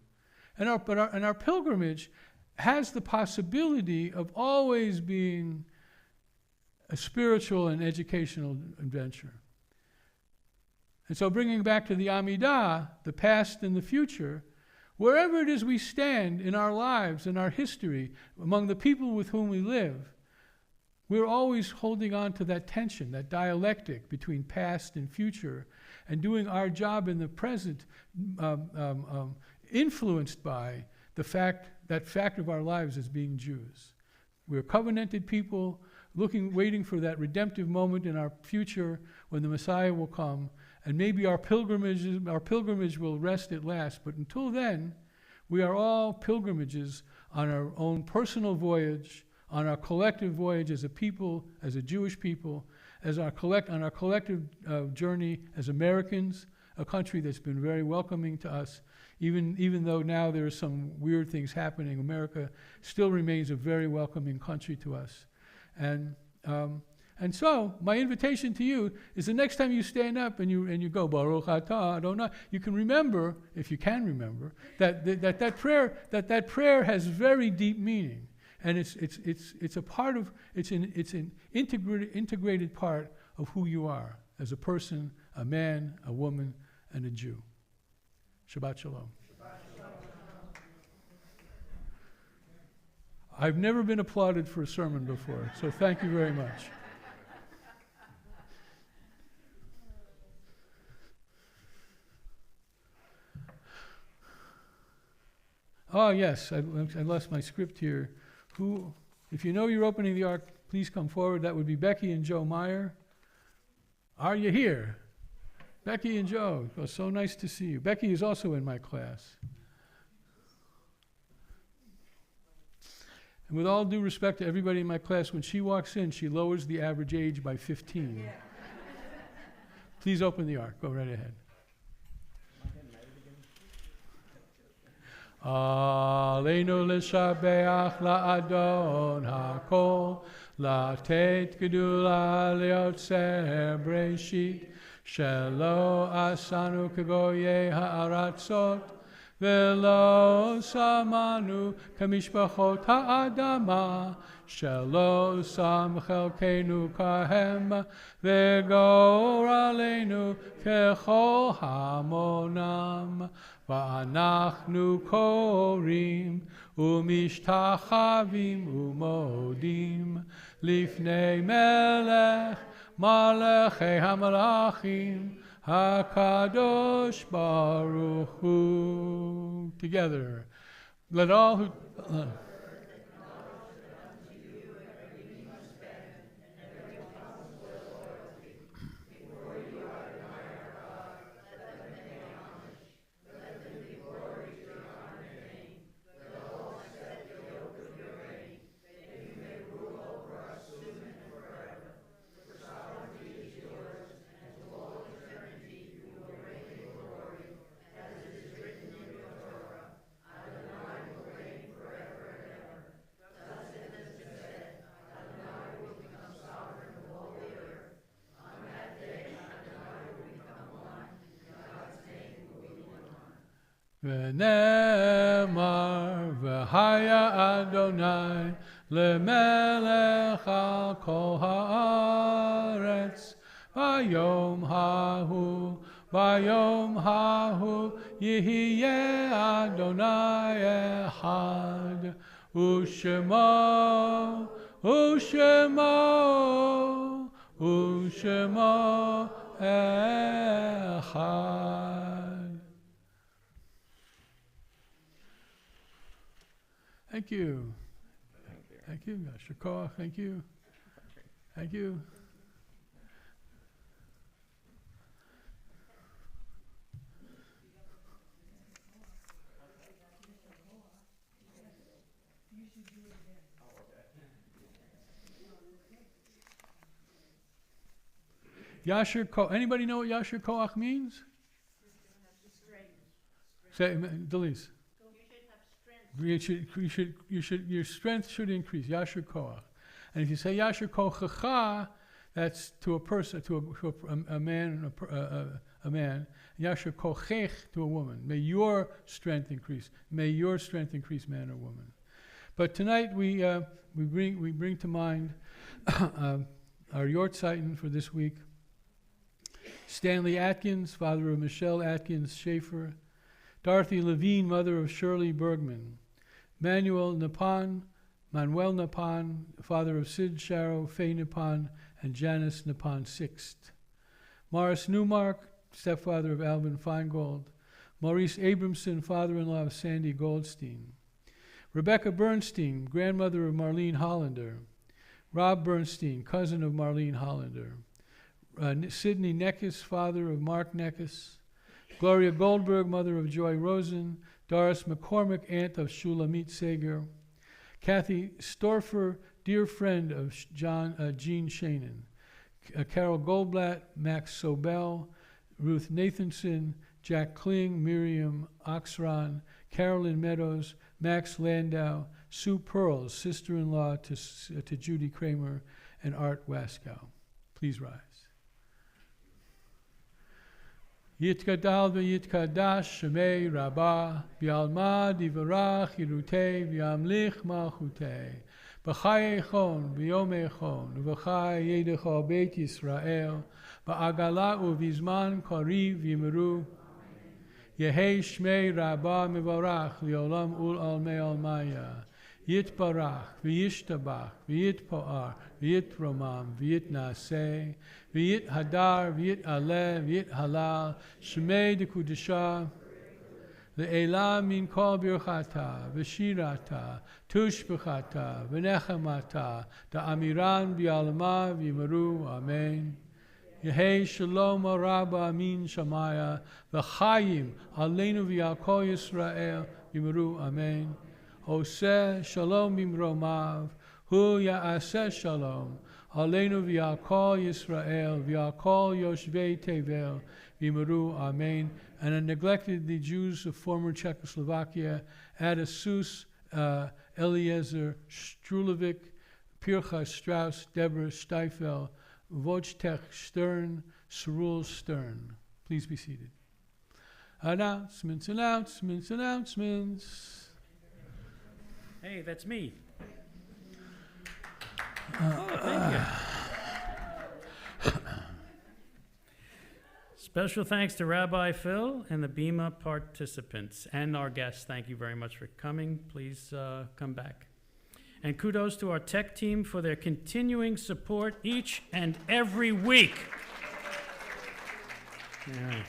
And our pilgrimage has the possibility of always being a spiritual and educational adventure. And so bringing back to the Amidah, the past and the future, wherever it is we stand in our lives, in our history, among the people with whom we live, we're always holding on to that tension, that dialectic between past and future, and doing our job in the present, influenced by the fact that fact of our lives as being Jews. We're covenanted people waiting for that redemptive moment in our future when the Messiah will come, and maybe our pilgrimage will rest at last. But until then, we are all pilgrimages on our own personal voyage, on our collective voyage as a people, as a Jewish people, on our collective journey as Americans, a country that's been very welcoming to us. Even though now there are some weird things happening, America still remains a very welcoming country to us. And so my invitation to you is the next time you stand up and you go Baruch Atah Adonai, you can remember, if you can remember, that prayer has very deep meaning, and it's a part of it's an integrated part of who you are as a person, a man, a woman, and a Jew. Shabbat Shalom. I've never been applauded for a sermon before, so thank you very much. Oh, yes, I lost my script here. If you know you're opening the ark, please come forward. That would be Becky and Joe Meyer. Are you here? Becky and Joe, it was so nice to see you. Becky is also in my class. And with all due respect to everybody in my class, when she walks in, she lowers the average age by 15. Yeah. Please open the ark. Go right ahead. Aleinu l'shabeach la'adon ha'kol, la'tet gedula le'otzer breshit, shelo asanu kegoye ha'aratzot, velo samanu kamishpachot ha'adama, shelo sam chelkenu kahem, vegor aleinu kechol hamonam. ואנחנו קוראים ומשתחווים ומודים לפני מלך מלכי המלאכים הקדוש ברוך הוא. Together, let all who... ונאמר והיה אדוני למלך על כל הארץ ביום ההוא יהיה אדוני אחד ושמו אחד. Thank you. Thank you. Yasher Koach. Thank you. Thank you. Yasher Koach. Anybody know what Yasher Koach means? Say, Delise. Your strength should increase. Yasher Koach. And if you say Yasher Kochacha, that's to a person, to a man, a man. Yasher Kochech to a woman. May your strength increase. May your strength increase, man or woman. But tonight we bring to mind our Yortzeichen for this week. Stanley Atkins, father of Michelle Atkins Schaefer. Dorothy Levine, mother of Shirley Bergman. Manuel Napan, father of Sid Sharrow, Faye Napan, and Janice Napan Sixt. Morris Newmark, stepfather of Alvin Feingold. Maurice Abramson, father-in-law of Sandy Goldstein. Rebecca Bernstein, grandmother of Marlene Hollander. Rob Bernstein, cousin of Marlene Hollander. Sidney Neckes, father of Mark Neckes. Gloria Goldberg, mother of Joy Rosen. Doris McCormick, aunt of Shulamit Sager. Kathy Storfer, dear friend of Jean Shannon. Carol Goldblatt, Max Sobel, Ruth Nathanson, Jack Kling, Miriam Oxron, Carolyn Meadows, Max Landau, Sue Pearls, sister-in-law to Judy Kramer, and Art Waskow. Please rise. Yitkadal v'yitkadash shemei Rabbah, v'alma divarach yirutei v'yamlich malchutei, b'chai echon v'yom echon, v'chai yedecha beit Yisrael, v'agala u'vizman kariv v'yimeru, Yehei shmei Rabbah mevarach li'olam ul almei almaya, Yitbarach v'yishtabach v'yitpoar v'yitromam v'yitnaseh v'yithadar v'yitaleh v'yithalal shmei dekudesha le'elah min kol birchata v'shirata tushbechata v'nechamata da'amiran v'yalma v'yimaru amen. Yehei shalom araba amin shamaya v'chayim aleinu v'yal kol Yisrael v'yimaru amen. Oseh shalom bimromav, hu ya'aseh shalom, aleinu v'yal kol Yisrael, v'yal kol yoshvei tevel, v'yimaru amen. And I neglected the Jews of former Czechoslovakia, Adasus, Eliezer Strulovic, Pircha Strauss, Deborah Steifel, Wojtek Stern, Cyril Stern. Please be seated. Announcements, announcements, announcements. Hey, that's me. Thank you. Special thanks to Rabbi Phil and the BEMA participants and our guests. Thank you very much for coming. Please come back. And kudos to our tech team for their continuing support each and every week. All right.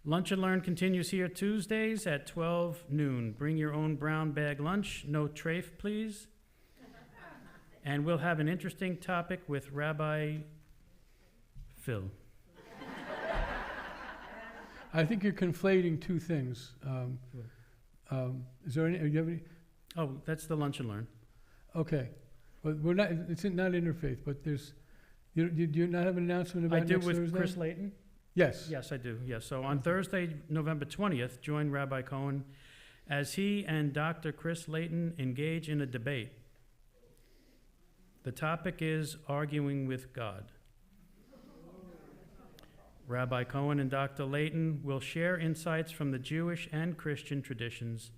Lunch and Learn continues here Tuesdays at 12 noon. Bring your own brown bag lunch. No trafe, please. And we'll have an interesting topic with Rabbi Phil. I think you're conflating two things. Is there any? Do you have any? Oh, that's the Lunch and Learn. Okay, but we're not. It's not interfaith, but there's. Do you not have an announcement about I do next with Thursday? Chris Layton. Yes. Yes, I do. Yes. So on Thursday, November 20th, join Rabbi Cohen as he and Dr. Chris Layton engage in a debate. The topic is arguing with God. Rabbi Cohen and Dr. Layton will share insights from the Jewish and Christian traditions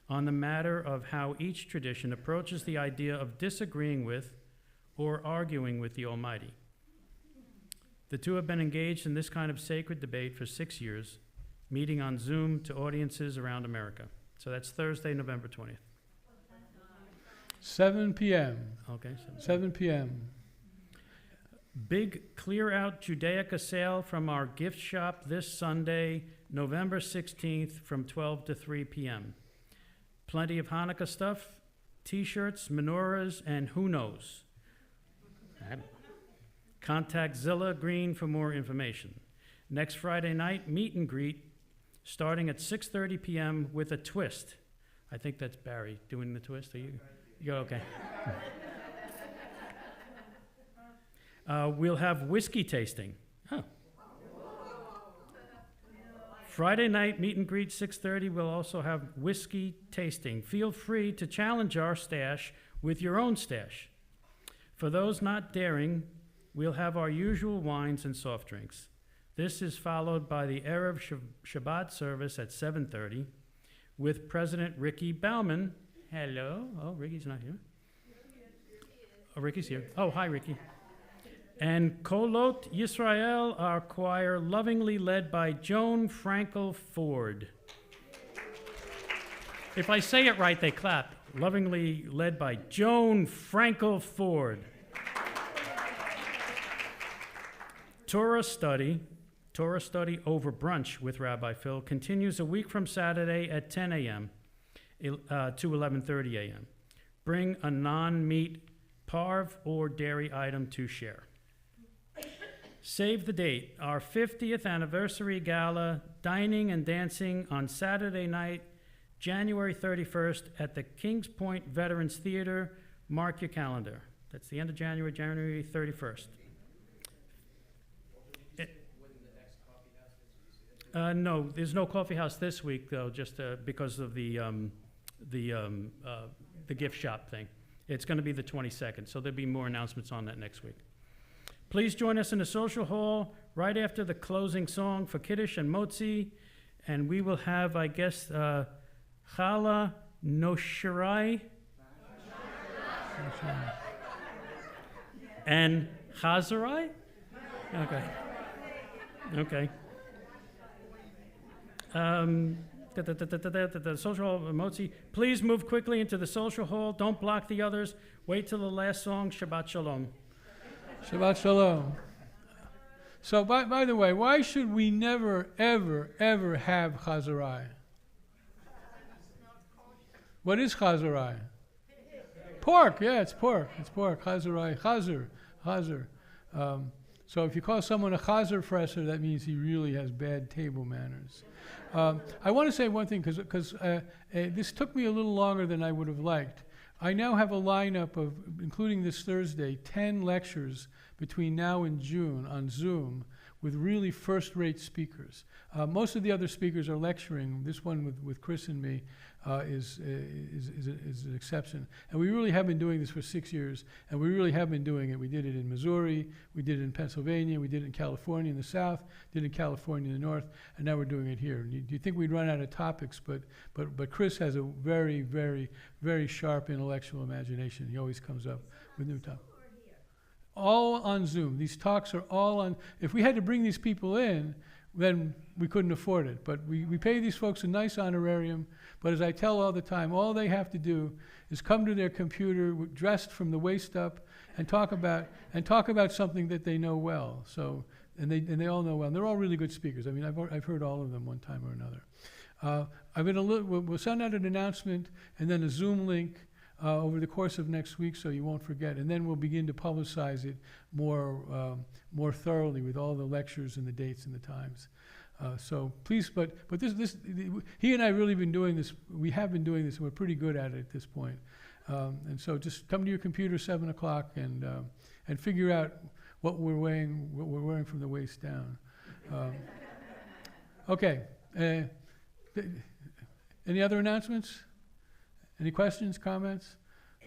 on the matter of how each tradition approaches the idea of disagreeing with or arguing with the Almighty. The two have been engaged in this kind of sacred debate for 6 years, meeting on Zoom to audiences around America. So that's Thursday, November 20th. 7 p.m. Okay. 7 p.m. Big Clear Out Judaica sale from our gift shop this Sunday, November 16th from 12 to 3 p.m. Plenty of Hanukkah stuff, T-shirts, menorahs, and who knows. Contact Zilla Green for more information. Next Friday night, meet and greet, starting at 6:30 p.m. with a twist. I think that's Barry doing the twist. Are you? You're okay. We'll have whiskey tasting. Huh. Friday night, meet and greet, 6:30. We'll also have whiskey tasting. Feel free to challenge our stash with your own stash. For those not daring, we'll have our usual wines and soft drinks. This is followed by the Erev Shabbat service at 7:30 with President Ricky Bauman. Hello. Oh, Ricky's not here. Oh, Ricky's here. Oh, hi, Ricky. And Kolot Yisrael, our choir, lovingly led by Joan Frankel Ford. If I say it right, they clap. Lovingly led by Joan Frankel Ford. Torah study over brunch with Rabbi Phil continues a week from Saturday at 10 a.m. to 11:30 a.m. Bring a non-meat parve or dairy item to share. Save the date, our 50th anniversary gala, dining and dancing on Saturday night, January 31st at the Kings Point Veterans Theater. Mark your calendar. That's the end of January, January 31st. No, there's no coffee house this week, though, just because of the gift shop thing. It's going to be the 22nd, so there'll be more announcements on that next week. Please join us in the social hall right after the closing song for Kiddush and Motzi, and we will have, I guess, Chala Noshirai and Chazarai? Okay. Okay. The social hall, Motzi. Please move quickly into the social hall. Don't block the others. Wait till the last song. Shabbat Shalom. Shabbat Shalom. So, by the way, why should we never, ever, ever have Chazarai? What is Chazarai? Pork. Yeah, it's pork. It's pork. Chazarai. Chazer. So if you call someone a chazer fresser, that means he really has bad table manners. I want to say one thing, because this took me a little longer than I would have liked. I now have a lineup of, including this Thursday, 10 lectures between now and June on Zoom with really first-rate speakers. Most of the other speakers are lecturing. This one with Chris and me is an exception. And we really have been doing this for 6 years, and we really have been doing it. We did it in Missouri, we did it in Pennsylvania, we did it in California in the south, did it in California in the north, and now we're doing it here. You'd think we'd run out of topics, but Chris has a very, very, very sharp intellectual imagination. He always comes up with new topics. All on Zoom. These talks are all on. If we had to bring these people in, then we couldn't afford it. But we pay these folks a nice honorarium. But as I tell all the time, all they have to do is come to their computer dressed from the waist up and talk about something that they know well. So and they all know well. And they're all really good speakers. I mean, I've heard all of them one time or another. We'll send out an announcement and then a Zoom link over the course of next week, so you won't forget. And then we'll begin to publicize it more thoroughly with all the lectures and the dates and the times. So please, but this he and I really been doing this. We have been doing this, and we're pretty good at it at this point. And so just come to your computer 7 o'clock and figure out what we're wearing from the waist down. Okay. Any other announcements? Any questions, comments?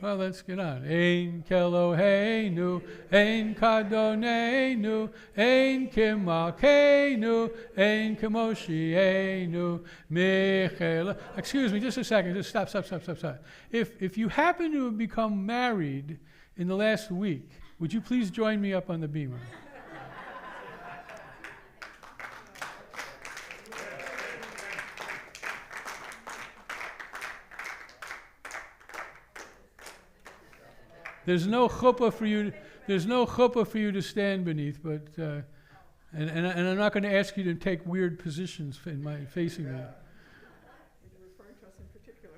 Well, let's get on. Ein Keloheinu, Ein Kadonenu, Ein Kimalkeinu, Ein Kemoshienu, Michel. Excuse me, just a second. Just stop. If you happen to have become married in the last week, would you please join me up on the beamer? There's no chuppah for you. There's no chuppah for you to stand beneath, but and I'm not going to ask you to take weird positions facing me. You're referring to us in particular.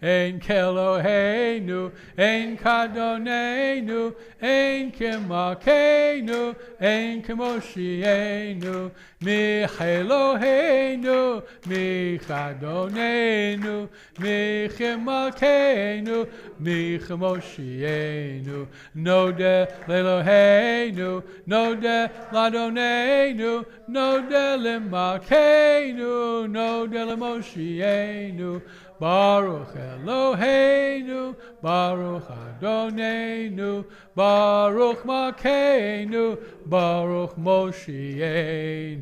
Ein Keloheinu, Ein Kadonenu, Ein Kimalkeinu, Ein Kemoshienu, Micheloheinu, Michadonenu, Michimalkeinu, Michemoshienu, Node Leloheinu, Node Ladonenu, Node Limalkeinu, Node Lemoshienu, Baruch Eloheinu, Baruch Adonenu, Baruch Malkeinu, Baruch Moshienu.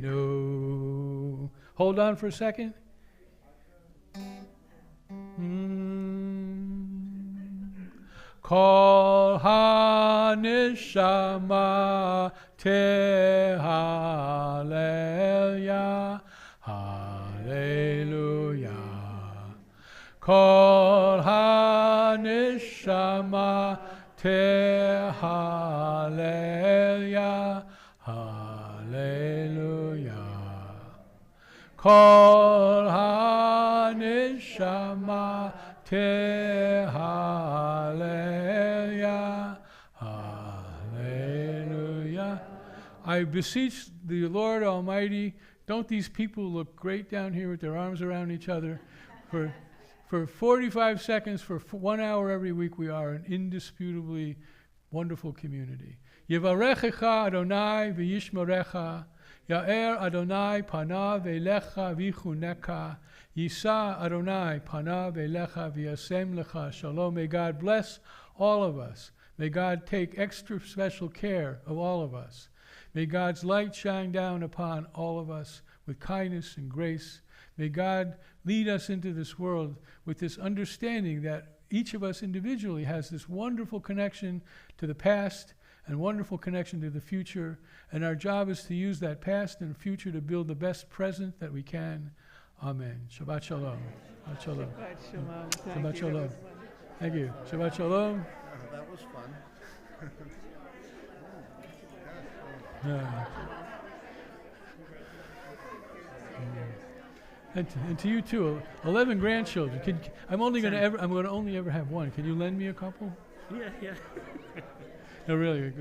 Hold on for a second. Kol haneshama tehalleluya, hallelujah. Kol haneshama tehalleluya, hallelujah. Kol haneshama Hallelujah, hallelujah. I beseech the Lord Almighty, don't these people look great down here with their arms around each other? For 45 seconds, for 1 hour every week, we are an indisputably wonderful community. Yevarechecha Adonai v'yishmerecha, Ya'er Adonai panav elecha v'chuneka, Yisa Adonai panav elecha v'yasem lecha shalom. May God bless all of us. May God take extra special care of all of us. May God's light shine down upon all of us with kindness and grace. May God lead us into this world with this understanding that each of us individually has this wonderful connection to the past and wonderful connection to the future. And our job is to use that past and future to build the best present that we can. Amen. Shabbat shalom. Shabbat shalom. Shabbat shalom. Shabbat shalom. Thank you. Shabbat shalom. That was fun. Yeah. And to you too. 11 grandchildren. I'm going to only ever have one. Can you lend me a couple? Yeah, yeah. No, really.